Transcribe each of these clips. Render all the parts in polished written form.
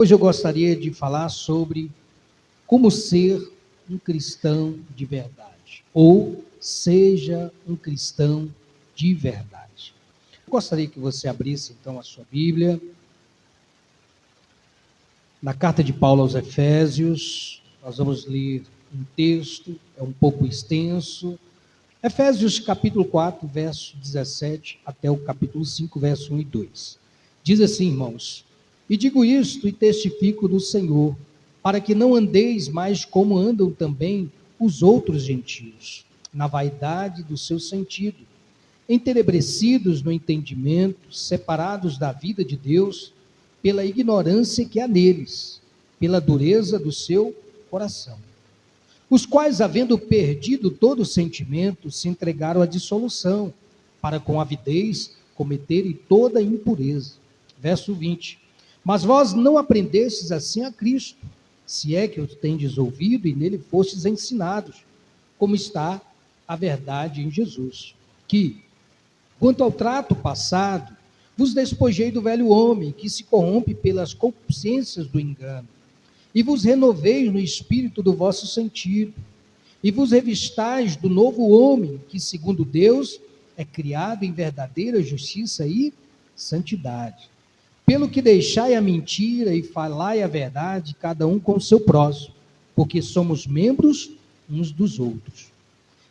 Hoje eu gostaria de falar sobre como ser um cristão de verdade, ou seja um cristão de verdade. Eu gostaria que você abrisse então a sua Bíblia, na carta de Paulo aos Efésios. Nós vamos ler um texto, é um pouco extenso, Efésios capítulo 4, verso 17, até o capítulo 5, verso 1 e 2. Diz assim, irmãos: e digo isto e testifico do Senhor, para que não andeis mais como andam também os outros gentios, na vaidade do seu sentido, entenebrecidos no entendimento, separados da vida de Deus, pela ignorância que há neles, pela dureza do seu coração, os quais, havendo perdido todo o sentimento, se entregaram à dissolução, para com avidez cometerem toda impureza. Verso 20. Mas vós não aprendestes assim a Cristo, se é que o tendes ouvido e nele fostes ensinados, como está a verdade em Jesus. Que, quanto ao trato passado, vos despojei do velho homem, que se corrompe pelas concupiscências do engano, e vos renoveis no espírito do vosso sentido, e vos revistais do novo homem, que segundo Deus é criado em verdadeira justiça e santidade. Pelo que deixai a mentira e falai a verdade, cada um com o seu próximo, porque somos membros uns dos outros.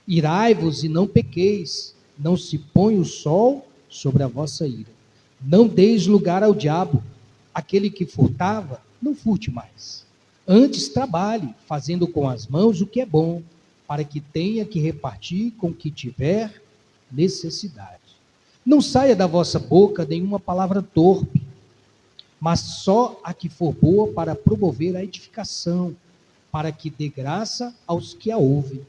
Irai-vos e não pequeis, não se põe o sol sobre a vossa ira. Não deis lugar ao diabo. Aquele que furtava, não furte mais. Antes trabalhe, fazendo com as mãos o que é bom, para que tenha que repartir com o que tiver necessidade. Não saia da vossa boca nenhuma palavra torpe, mas só a que for boa para promover a edificação, para que dê graça aos que a ouvem.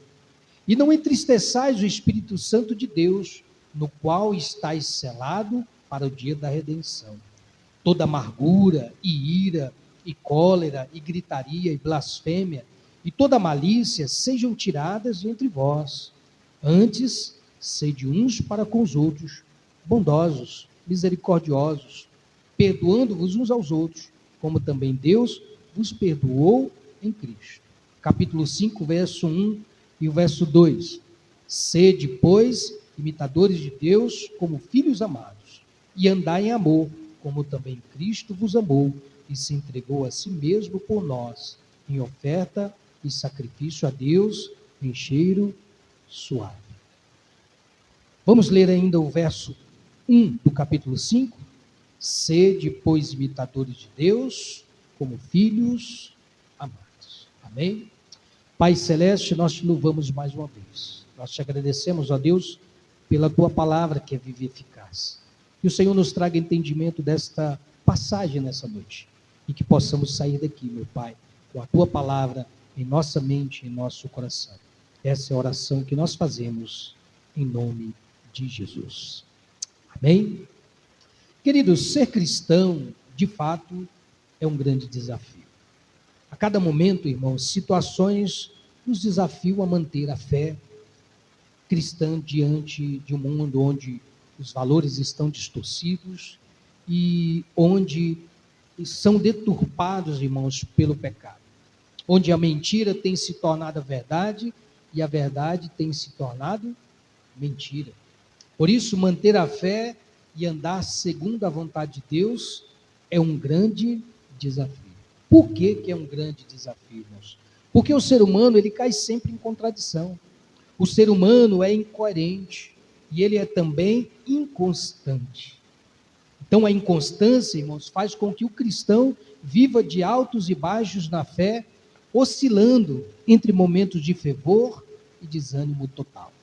E não entristeçais o Espírito Santo de Deus, no qual estáis selado para o dia da redenção. Toda amargura e ira, e cólera, e gritaria, e blasfêmia, e toda malícia sejam tiradas de entre vós. Antes, sede uns para com os outros, bondosos, misericordiosos, perdoando-vos uns aos outros, como também Deus vos perdoou em Cristo. Capítulo 5, verso 1 e o verso 2. Sede, pois, imitadores de Deus como filhos amados, e andai em amor, como também Cristo vos amou, e se entregou a si mesmo por nós, em oferta e sacrifício a Deus, em cheiro suave. Vamos ler ainda o verso 1 do capítulo 5. Sede, pois, imitadores de Deus, como filhos amados. Amém? Pai Celeste, nós te louvamos mais uma vez. Nós te agradecemos, ó Deus, pela tua palavra que é viva e eficaz. Que o Senhor nos traga entendimento desta passagem nessa noite. E que possamos sair daqui, meu Pai, com a tua palavra em nossa mente, em nosso coração. Essa é a oração que nós fazemos em nome de Jesus. Amém? Queridos, ser cristão, de fato, é um grande desafio. A cada momento, irmãos, situações nos desafiam a manter a fé cristã diante de um mundo onde os valores estão distorcidos e onde são deturpados, irmãos, pelo pecado. Onde a mentira tem se tornado a verdade e a verdade tem se tornado mentira. Por isso, manter a fé e andar segundo a vontade de Deus é um grande desafio. Por que é um grande desafio, irmãos? Porque o ser humano, ele cai sempre em contradição. O ser humano é incoerente e ele é também inconstante. Então, a inconstância, irmãos, faz com que o cristão viva de altos e baixos na fé, oscilando entre momentos de fervor e desânimo total.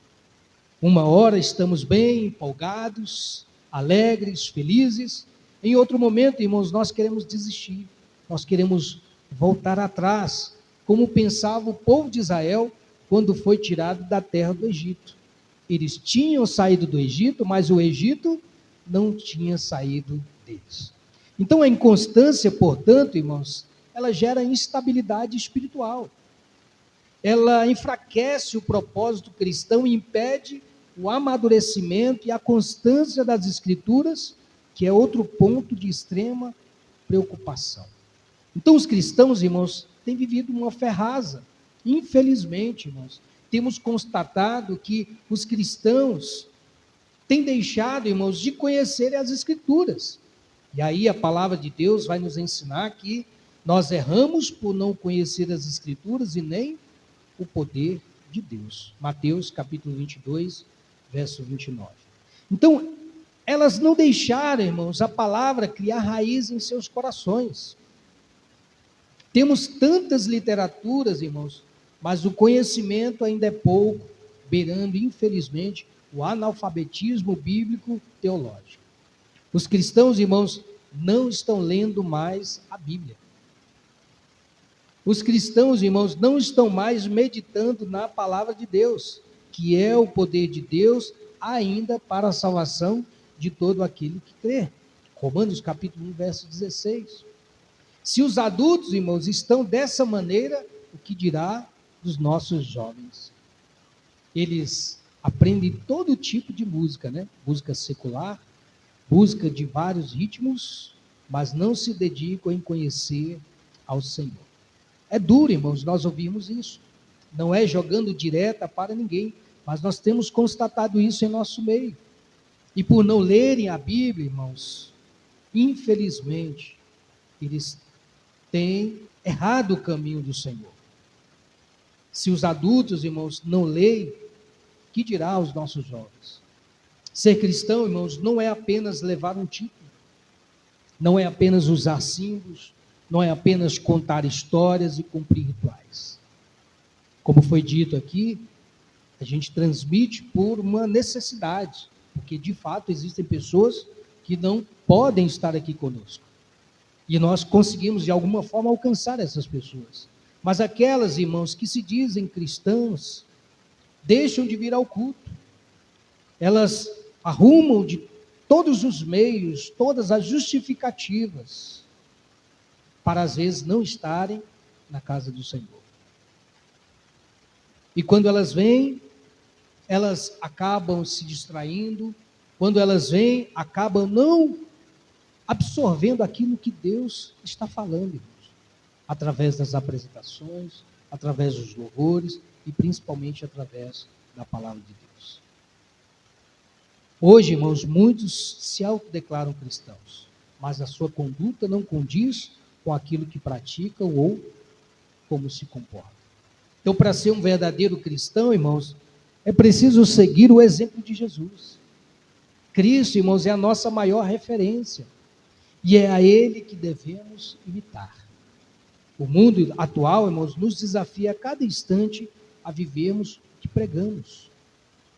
Uma hora estamos bem, empolgados, alegres, felizes. Em outro momento, irmãos, nós queremos desistir. Nós queremos voltar atrás, como pensava o povo de Israel quando foi tirado da terra do Egito. Eles tinham saído do Egito, mas o Egito não tinha saído deles. Então a inconstância, portanto, irmãos, ela gera instabilidade espiritual. Ela enfraquece o propósito cristão e impede o amadurecimento e a constância das Escrituras, que é outro ponto de extrema preocupação. Então os cristãos, irmãos, têm vivido uma fé rasa. Infelizmente, irmãos, temos constatado que os cristãos têm deixado, irmãos, de conhecer as Escrituras. E aí a palavra de Deus vai nos ensinar que nós erramos por não conhecer as Escrituras e nem o poder de Deus. Mateus capítulo 22, verso 29. Então, elas não deixaram, irmãos, a palavra criar raiz em seus corações. Temos tantas literaturas, irmãos, mas o conhecimento ainda é pouco, beirando, infelizmente, o analfabetismo bíblico teológico. Os cristãos, irmãos, não estão lendo mais a Bíblia. Os cristãos, irmãos, não estão mais meditando na palavra de Deus, que é o poder de Deus ainda para a salvação de todo aquele que crê. Romanos capítulo 1, verso 16. Se os adultos, irmãos, estão dessa maneira, o que dirá dos nossos jovens? Eles aprendem todo tipo de música, né? Música secular, música de vários ritmos, mas não se dedicam em conhecer ao Senhor. É duro, irmãos, nós ouvimos isso. Não é jogando direta para ninguém, mas nós temos constatado isso em nosso meio. E por não lerem a Bíblia, irmãos, infelizmente, eles têm errado o caminho do Senhor. Se os adultos, irmãos, não leem, que dirá aos nossos jovens? Ser cristão, irmãos, não é apenas levar um título, não é apenas usar símbolos, não é apenas contar histórias e cumprir rituais. Como foi dito aqui, a gente transmite por uma necessidade, porque de fato existem pessoas que não podem estar aqui conosco. E nós conseguimos de alguma forma alcançar essas pessoas. Mas aquelas, irmãos, que se dizem cristãs, deixam de vir ao culto. Elas arrumam de todos os meios, todas as justificativas, para às vezes não estarem na casa do Senhor. E quando elas vêm, elas acabam se distraindo. Quando elas vêm, acabam não absorvendo aquilo que Deus está falando, irmãos, através das apresentações, através dos louvores e principalmente através da palavra de Deus. Hoje, irmãos, muitos se autodeclaram cristãos, mas a sua conduta não condiz com aquilo que praticam ou como se comportam. Então, para ser um verdadeiro cristão, irmãos, é preciso seguir o exemplo de Jesus. Cristo, irmãos, é a nossa maior referência. E é a Ele que devemos imitar. O mundo atual, irmãos, nos desafia a cada instante a vivermos o que pregamos.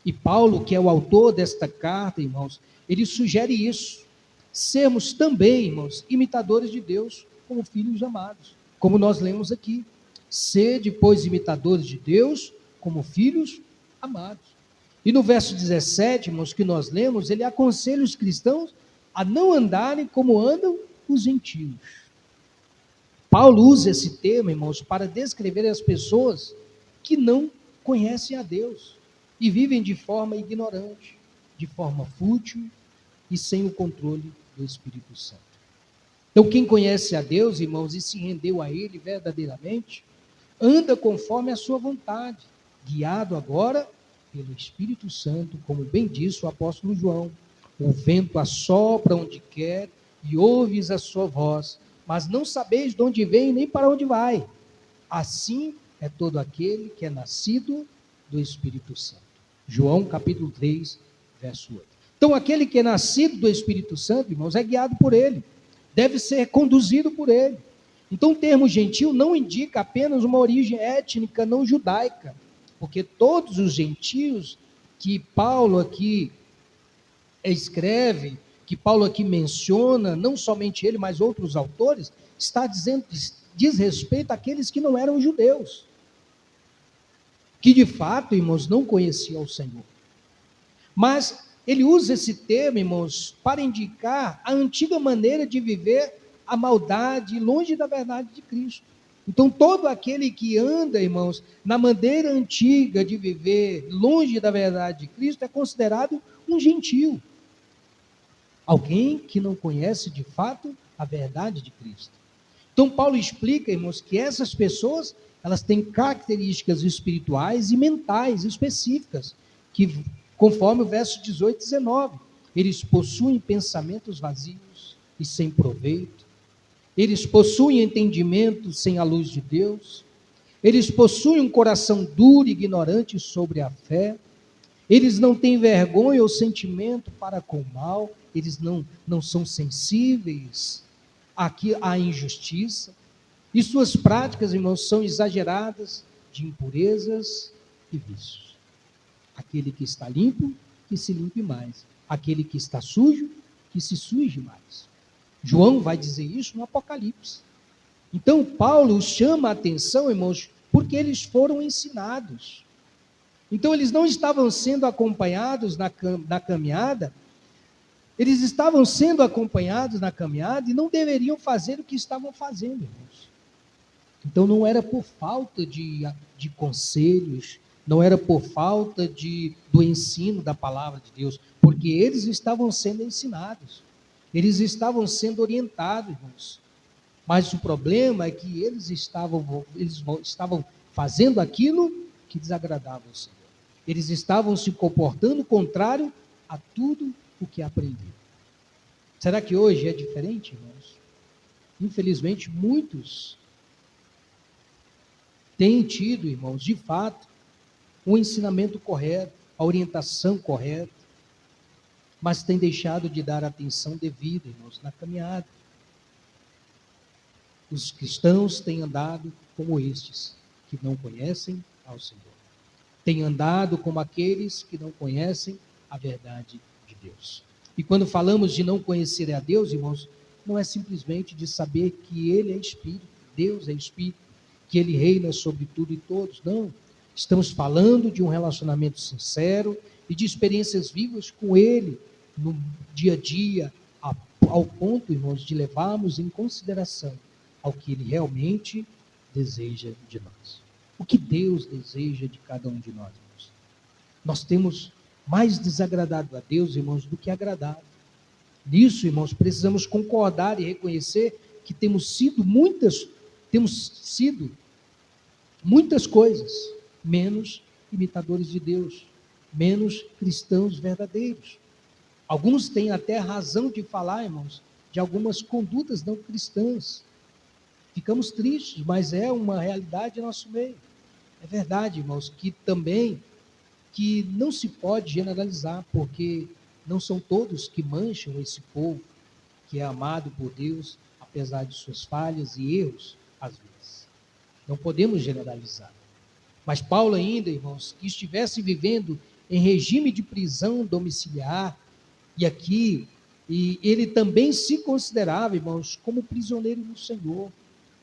E Paulo, que é o autor desta carta, irmãos, ele sugere isso. Sermos também, irmãos, imitadores de Deus, como filhos amados. Como nós lemos aqui. Sede, pois, imitadores de Deus, como filhos amados. E no verso 17, irmãos, que nós lemos, ele aconselha os cristãos a não andarem como andam os gentios. Paulo usa esse termo, irmãos, para descrever as pessoas que não conhecem a Deus e vivem de forma ignorante, de forma fútil e sem o controle do Espírito Santo. Então, quem conhece a Deus, irmãos, e se rendeu a Ele verdadeiramente, anda conforme a sua vontade, guiado agora pelo Espírito Santo, como bem disse o apóstolo João. O vento assopra onde quer e ouves a sua voz, mas não sabeis de onde vem nem para onde vai. Assim é todo aquele que é nascido do Espírito Santo. João capítulo 3, verso 8. Então, aquele que é nascido do Espírito Santo, irmãos, é guiado por ele, deve ser conduzido por ele. Então, o termo gentil não indica apenas uma origem étnica não judaica, porque todos os gentios que Paulo aqui escreve, que Paulo aqui menciona, não somente ele, mas outros autores, está dizendo, diz respeito àqueles que não eram judeus, que de fato, irmãos, não conheciam o Senhor. Mas ele usa esse termo, irmãos, para indicar a antiga maneira de viver a maldade longe da verdade de Cristo. Então, todo aquele que anda, irmãos, na maneira antiga de viver longe da verdade de Cristo é considerado um gentio. Alguém que não conhece de fato a verdade de Cristo. Então Paulo explica, irmãos, que essas pessoas, elas têm características espirituais e mentais específicas, que conforme o verso 18 e 19, eles possuem pensamentos vazios e sem proveito, eles possuem entendimento sem a luz de Deus, eles possuem um coração duro e ignorante sobre a fé, eles não têm vergonha ou sentimento para com o mal, eles não são sensíveis à injustiça, e suas práticas, irmãos, são exageradas de impurezas e vícios. Aquele que está limpo, que se limpe mais. Aquele que está sujo, que se suje mais. João vai dizer isso no Apocalipse. Então, Paulo chama a atenção, irmãos, porque eles foram ensinados. Então, eles não estavam sendo acompanhados na caminhada, eles estavam sendo acompanhados na caminhada e não deveriam fazer o que estavam fazendo, irmãos. Então, não era por falta de conselhos, não era por falta do ensino da palavra de Deus, porque eles estavam sendo ensinados, eles estavam sendo orientados, irmãos. Mas o problema é que eles estavam fazendo aquilo que desagradava ao Senhor. Eles estavam se comportando contrário a tudo o que aprenderam. Será que hoje é diferente, irmãos? Infelizmente, muitos têm tido, irmãos, de fato, o ensinamento correto, a orientação correta, mas têm deixado de dar atenção devida, irmãos, na caminhada. Os cristãos têm andado como estes, que não conhecem ao Senhor. Têm andado como aqueles que não conhecem a verdade de Deus. E quando falamos de não conhecer a Deus, irmãos, não é simplesmente de saber que Ele é Espírito, Deus é Espírito, que Ele reina sobre tudo e todos. Não. Estamos falando de um relacionamento sincero e de experiências vivas com Ele no dia a dia, ao ponto, irmãos, de levarmos em consideração ao que Ele realmente deseja de nós. O que Deus deseja de cada um de nós, irmãos. Nós temos mais desagradado a Deus, irmãos, do que agradado. Nisso, irmãos, precisamos concordar e reconhecer que temos sido muitas coisas, menos imitadores de Deus, menos cristãos verdadeiros. Alguns têm até razão de falar, irmãos, de algumas condutas não cristãs. Ficamos tristes, mas é uma realidade em nosso meio. É verdade, irmãos, que não se pode generalizar, porque não são todos que mancham esse povo que é amado por Deus, apesar de suas falhas e erros, às vezes. Não podemos generalizar. Mas Paulo ainda, irmãos, que estivesse vivendo em regime de prisão domiciliar, e ele também se considerava, irmãos, como prisioneiro do Senhor,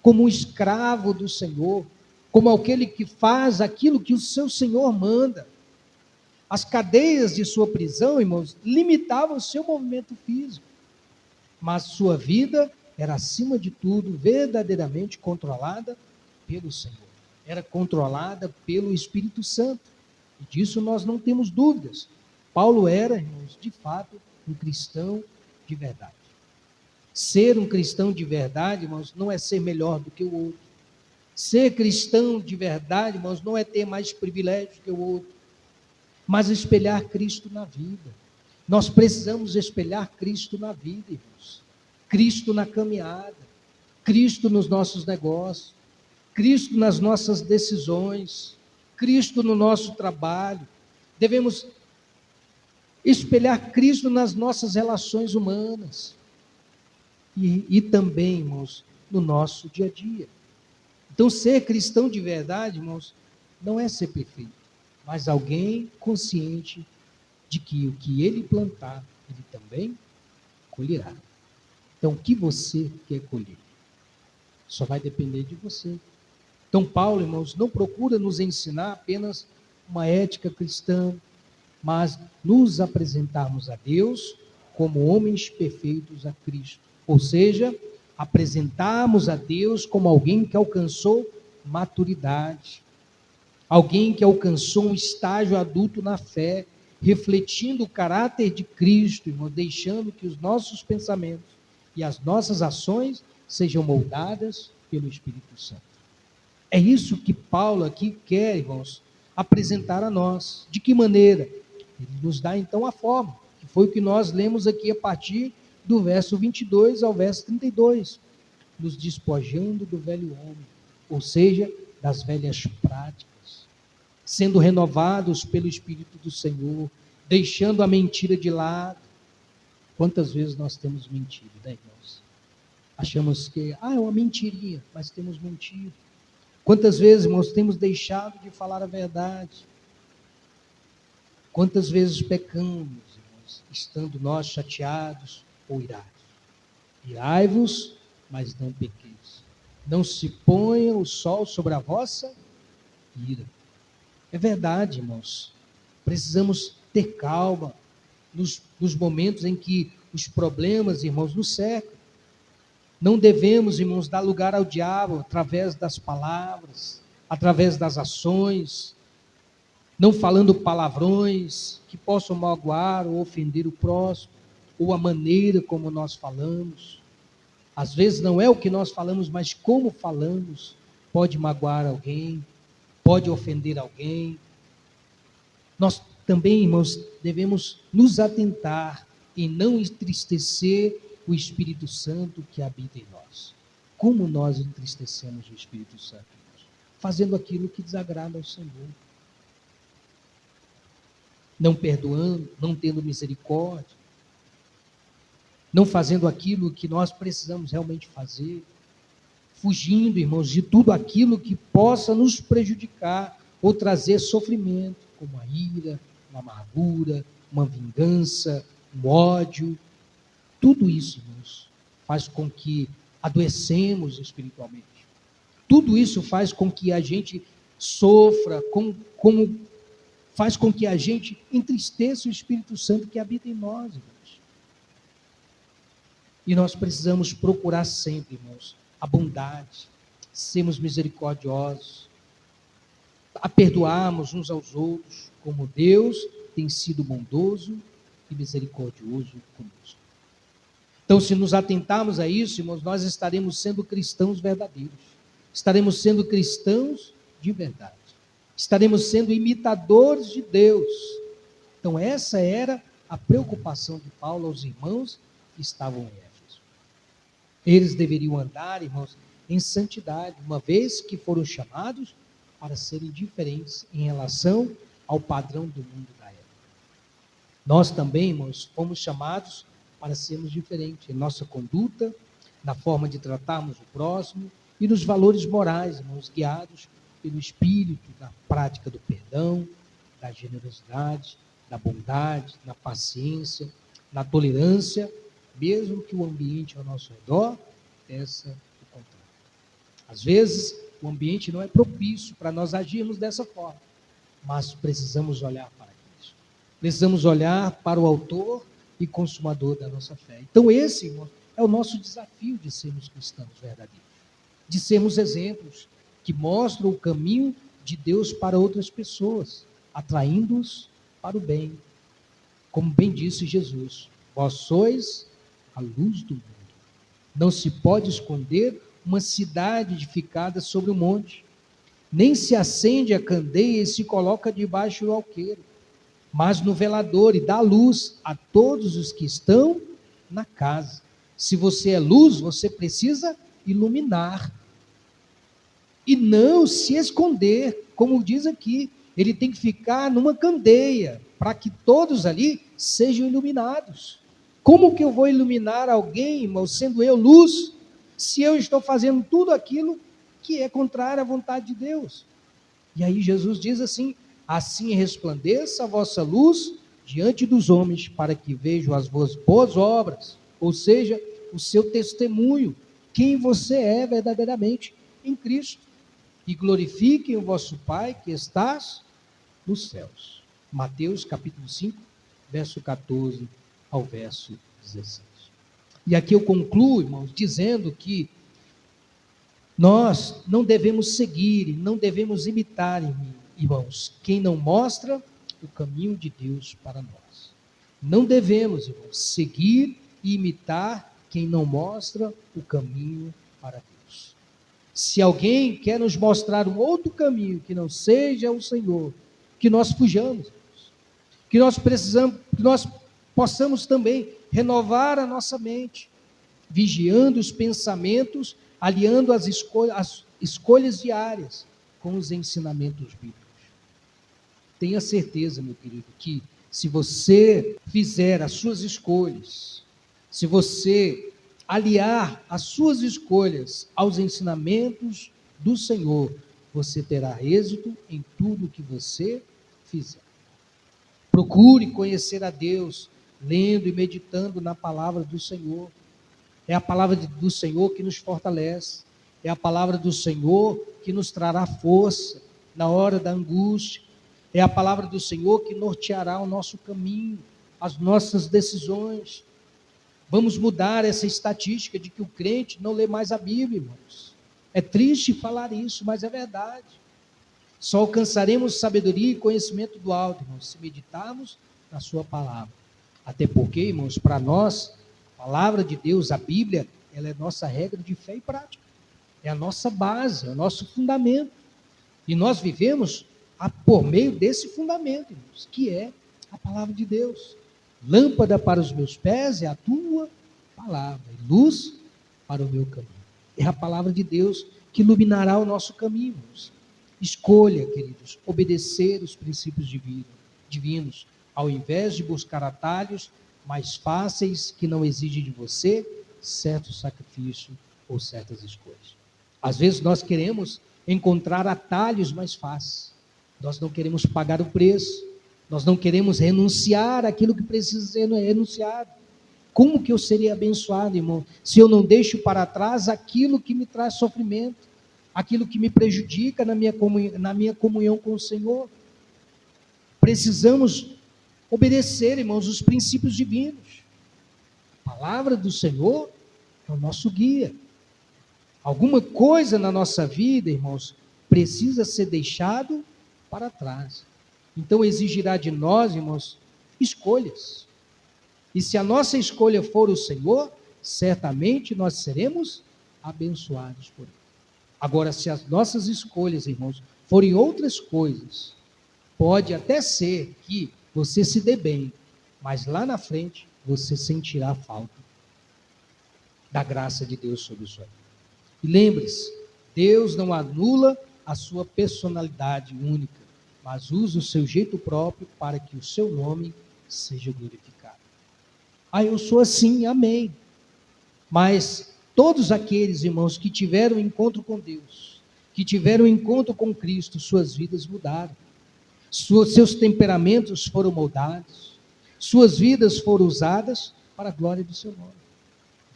como um escravo do Senhor, como aquele que faz aquilo que o seu Senhor manda. As cadeias de sua prisão, irmãos, limitavam o seu movimento físico, mas sua vida era, acima de tudo, verdadeiramente controlada pelo Senhor. Era controlada pelo Espírito Santo, e disso nós não temos dúvidas. Paulo era, irmãos, de fato, um cristão de verdade. Ser um cristão de verdade, irmãos, não é ser melhor do que o outro. Ser cristão de verdade, irmãos, não é ter mais privilégio que o outro, mas espelhar Cristo na vida. Nós precisamos espelhar Cristo na vida, irmãos. Cristo na caminhada, Cristo nos nossos negócios, Cristo nas nossas decisões, Cristo no nosso trabalho. Devemos espelhar Cristo nas nossas relações humanas e também, irmãos, no nosso dia a dia. Então, ser cristão de verdade, irmãos, não é ser perfeito, mas alguém consciente de que o que ele plantar, ele também colherá. Então, o que você quer colher? Só vai depender de você. Então, Paulo, irmãos, não procura nos ensinar apenas uma ética cristã, mas nos apresentarmos a Deus como homens perfeitos a Cristo. Ou seja, apresentarmos a Deus como alguém que alcançou maturidade, alguém que alcançou um estágio adulto na fé, refletindo o caráter de Cristo, irmão, deixando que os nossos pensamentos e as nossas ações sejam moldadas pelo Espírito Santo. É isso que Paulo aqui quer, irmãos, apresentar a nós. De que maneira? Ele nos dá então a forma, que foi o que nós lemos aqui a partir do verso 22 ao verso 32. Nos despojando do velho homem, ou seja, das velhas práticas, sendo renovados pelo Espírito do Senhor, deixando a mentira de lado. Quantas vezes nós temos mentido, né, irmãos? Achamos que, é uma mentirinha, mas temos mentido. Quantas vezes, irmãos, temos deixado de falar a verdade? Quantas vezes pecamos, irmãos, estando nós chateados ou irados? Irai-vos, mas não pequeis. Não se ponha o sol sobre a vossa ira. É verdade, irmãos. Precisamos ter calma nos momentos em que os problemas, irmãos, nos cercam. Não devemos, irmãos, dar lugar ao diabo através das palavras, através das ações, não falando palavrões que possam magoar ou ofender o próximo, ou a maneira como nós falamos. Às vezes não é o que nós falamos, mas como falamos pode magoar alguém, pode ofender alguém. Nós também, irmãos, devemos nos atentar em não entristecer o Espírito Santo que habita em nós. Como nós entristecemos o Espírito Santo? Fazendo aquilo que desagrada ao Senhor. Não perdoando, não tendo misericórdia, não fazendo aquilo que nós precisamos realmente fazer, fugindo, irmãos, de tudo aquilo que possa nos prejudicar ou trazer sofrimento, como a ira, uma amargura, uma vingança, um ódio. Tudo isso, irmãos, faz com que adoecemos espiritualmente. Tudo isso faz com que a gente sofra, como faz com que a gente entristeça o Espírito Santo que habita em nós, irmãos. E nós precisamos procurar sempre, irmãos, a bondade, sermos misericordiosos, a perdoarmos uns aos outros, como Deus tem sido bondoso e misericordioso conosco. Então, se nos atentarmos a isso, irmãos, nós estaremos sendo cristãos verdadeiros, estaremos sendo cristãos de verdade, estaremos sendo imitadores de Deus. Então, essa era a preocupação de Paulo aos irmãos que estavam em Éfeso. Eles deveriam andar, irmãos, em santidade, uma vez que foram chamados para serem diferentes em relação ao padrão do mundo da época. Nós também, irmãos, fomos chamados para sermos diferentes em nossa conduta, na forma de tratarmos o próximo e nos valores morais, irmãos, guiados pelo Espírito, na prática do perdão, da generosidade, da bondade, na paciência, na tolerância, mesmo que o ambiente ao nosso redor peça o contrário. Às vezes, o ambiente não é propício para nós agirmos dessa forma, mas precisamos olhar para Cristo. Precisamos olhar para o autor e consumador da nossa fé. Então esse, irmão, é o nosso desafio de sermos cristãos verdadeiros, de sermos exemplos que mostram o caminho de Deus para outras pessoas, atraindo-os para o bem. Como bem disse Jesus, vós sois a luz do mundo. Não se pode esconder uma cidade edificada sobre o monte, nem se acende a candeia e se coloca debaixo do alqueire, mas no velador e dá luz a todos os que estão na casa. Se você é luz, você precisa iluminar e não se esconder, como diz aqui. Ele tem que ficar numa candeia para que todos ali sejam iluminados. Como que eu vou iluminar alguém, irmão, sendo eu luz, se eu estou fazendo tudo aquilo que é contrário à vontade de Deus? E aí Jesus diz assim: assim resplandeça a vossa luz diante dos homens, para que vejam as vossas boas obras, ou seja, o seu testemunho, quem você é verdadeiramente em Cristo, e glorifiquem o vosso Pai que estás nos céus. Mateus capítulo 5, verso 14 ao verso 16. E aqui eu concluo, irmãos, dizendo que nós não devemos seguir, não devemos imitar, irmãos, quem não mostra o caminho de Deus para nós. Não devemos, irmãos, seguir e imitar quem não mostra o caminho para Deus. Se alguém quer nos mostrar um outro caminho que não seja o Senhor, que nós fujamos, que nós precisamos, que nós possamos também renovar a nossa mente, vigiando os pensamentos, aliando as escolhas diárias com os ensinamentos bíblicos. Tenha certeza, meu querido, que se você fizer as suas escolhas, se você aliar as suas escolhas aos ensinamentos do Senhor, você terá êxito em tudo que você fizer. Procure conhecer a Deus, lendo e meditando na palavra do Senhor. É a palavra do Senhor que nos fortalece. É a palavra do Senhor que nos trará força na hora da angústia. É a palavra do Senhor que norteará o nosso caminho, as nossas decisões. Vamos mudar essa estatística de que o crente não lê mais a Bíblia, irmãos. É triste falar isso, mas é verdade. Só alcançaremos sabedoria e conhecimento do alto, irmãos, se meditarmos na sua palavra. Até porque, irmãos, para nós, a palavra de Deus, a Bíblia, ela é nossa regra de fé e prática. É a nossa base, é o nosso fundamento. E nós vivemos por meio desse fundamento, irmãos, que é a palavra de Deus. Lâmpada para os meus pés é a tua palavra, e luz para o meu caminho. É a palavra de Deus que iluminará o nosso caminho, irmãos. Escolha, queridos, obedecer os princípios divinos, ao invés de buscar atalhos mais fáceis que não exigem de você certo sacrifício ou certas escolhas. Às vezes nós queremos encontrar atalhos mais fáceis. Nós não queremos pagar o preço. Nós não queremos renunciar àquilo que precisa ser renunciado. Como que eu seria abençoado, irmão, se eu não deixo para trás aquilo que me traz sofrimento, aquilo que me prejudica na minha comunhão com o Senhor? Precisamos obedecer, irmãos, os princípios divinos. A palavra do Senhor é o nosso guia. Alguma coisa na nossa vida, irmãos, precisa ser deixado para trás. Então exigirá de nós, irmãos, escolhas. E se a nossa escolha for o Senhor, certamente nós seremos abençoados por Ele. Agora, se as nossas escolhas, irmãos, forem outras coisas, pode até ser que você se dê bem, mas lá na frente você sentirá a falta da graça de Deus sobre sua vida. E lembre-se, Deus não anula a sua personalidade única, mas usa o seu jeito próprio para que o seu nome seja glorificado. Eu sou assim, amém. Mas todos aqueles, irmãos, que tiveram encontro com Deus, que tiveram encontro com Cristo, suas vidas mudaram. Seus temperamentos foram moldados, suas vidas foram usadas para a glória do seu nome.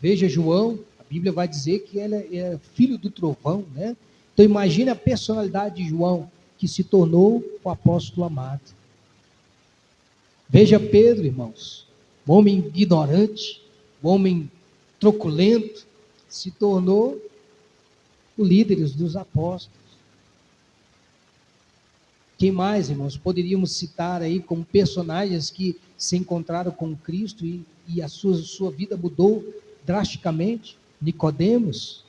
Veja João, a Bíblia vai dizer que ele é filho do trovão, né? Então imagine a personalidade de João, que se tornou o apóstolo amado. Veja Pedro, irmãos, um homem ignorante, um homem truculento, se tornou o líder dos apóstolos. Quem mais, irmãos, poderíamos citar aí como personagens que se encontraram com Cristo e a sua vida mudou drasticamente? Nicodemos,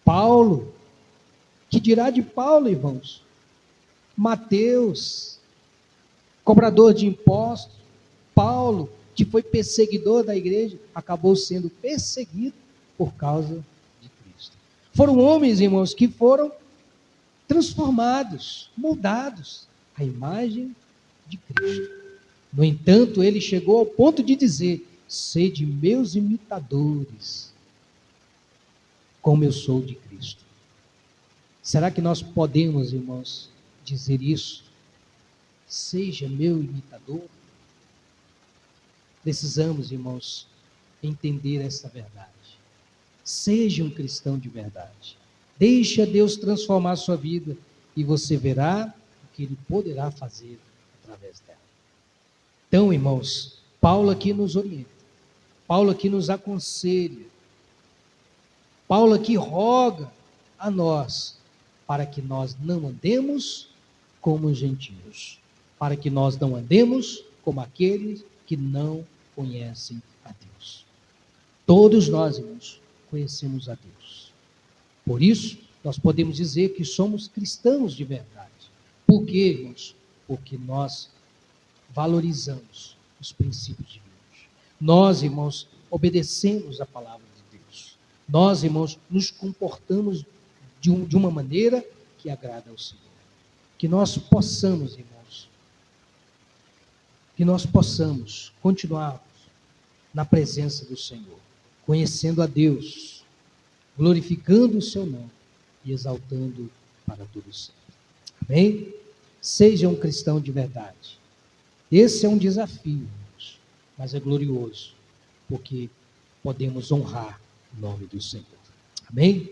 Paulo, que dirá de Paulo, irmãos? Mateus, cobrador de impostos, Paulo, que foi perseguidor da igreja, acabou sendo perseguido por causa de Cristo. Foram homens, irmãos, que foram transformados, moldados à imagem de Cristo. No entanto, ele chegou ao ponto de dizer: sede meus imitadores, como eu sou de Cristo. Será que nós podemos, irmãos, dizer isso? Seja meu imitador. Precisamos, irmãos, entender essa verdade. Seja um cristão de verdade. Deixa Deus transformar a sua vida e você verá o que Ele poderá fazer através dela. Então, irmãos, Paulo aqui nos orienta. Paulo aqui nos aconselha. Paulo aqui roga a nós para que nós não andemos como os gentios, para que nós não andemos como aqueles que não conhecem a Deus. Todos nós, irmãos, conhecemos a Deus. Por isso, nós podemos dizer que somos cristãos de verdade. Por quê, irmãos? Porque nós valorizamos os princípios de Deus. Nós, irmãos, obedecemos a palavra de Deus. Nós, irmãos, nos comportamos de uma maneira que agrada ao Senhor. Que nós possamos, irmãos, continuar na presença do Senhor, conhecendo a Deus, glorificando o seu nome e exaltando para todo sempre. Amém? Seja um cristão de verdade. Esse é um desafio, irmãos, mas é glorioso, porque podemos honrar o nome do Senhor. Amém?